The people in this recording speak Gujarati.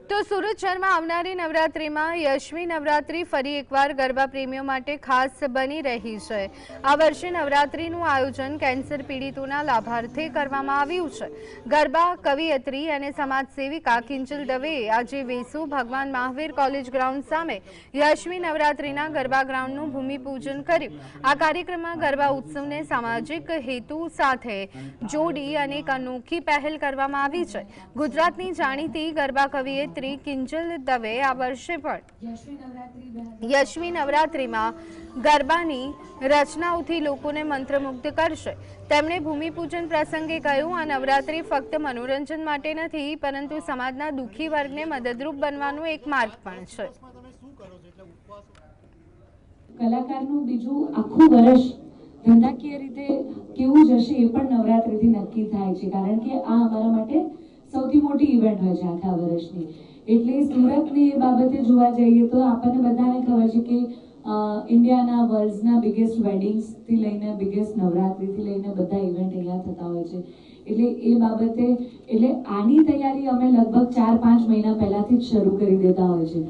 તો સુરત શહેરમાં આવનારી નવરાત્રિમાં યશ્વી નવરાત્રિ ફરી એકવાર ગરબા પ્રેમીઓ માટે ખાસ બની રહી છે। આ વર્ષે નવરાત્રિનું આયોજન કેન્સર પીડિતોના લાભાર્થે કરવામાં આવ્યું છે। ગરબા કવિયત્રી અને સમાજ સેવિકા કિંજલ દવેએ આજે વેસુ ભગવાન મહાવીર કોલેજ ગ્રાઉન્ડ સામે યશ્વી નવરાત્રિના ગરબા ગ્રાઉન્ડનું ભૂમિપૂજન કર્યું। આ કાર્યક્રમમાં ગરબા ઉત્સવને સામાજિક હેતુ સાથે જોડી અનેક અનોખી પહેલ કરવામાં આવી છે। ગુજરાતની જાણીતી ગરબા કવિયત્રી કિંજલ દવે આ વર્ષે પણ યશ્વી નવરાત્રિમાં ગરબાની રચનાઓથી લોકોને મંત્રમુગ્ધ કરશે। તેમણે ભૂમિપૂજન પ્રસંગે કહ્યું, આ નવરાત્રિ ફક્ત મનોરંજન માટે નથી, પરંતુ સમાજના દુઃખી વર્ગને મદદરૂપ બનવાનો એક માર્ગ પણ છે। કલાકારનું બીજું આખું વર્ષ ધંધાકીય રીતે કેવું જશે એ પણ નવરાત્રિથી નક્કી થાય છે, કારણ કે આ અમારા માટે સૌથી મોટી ઇવેન્ટ હોય છે આખા વર્ષની। એટલે સુરતની એ બાબતે જોવા જઈએ તો આપણને બધાને ખબર છે કે ઇન્ડિયાના વર્લ્ડના બિગેસ્ટ વેડિંગ્સથી લઈને બિગેસ્ટ નવરાત્રિથી લઈને બધા ઇવેન્ટ અહીંયા થતા હોય છે। એટલે એ બાબતે આની તૈયારી અમે લગભગ 4-5 મહિના પહેલાથી જ શરૂ કરી દેતા હોય છે।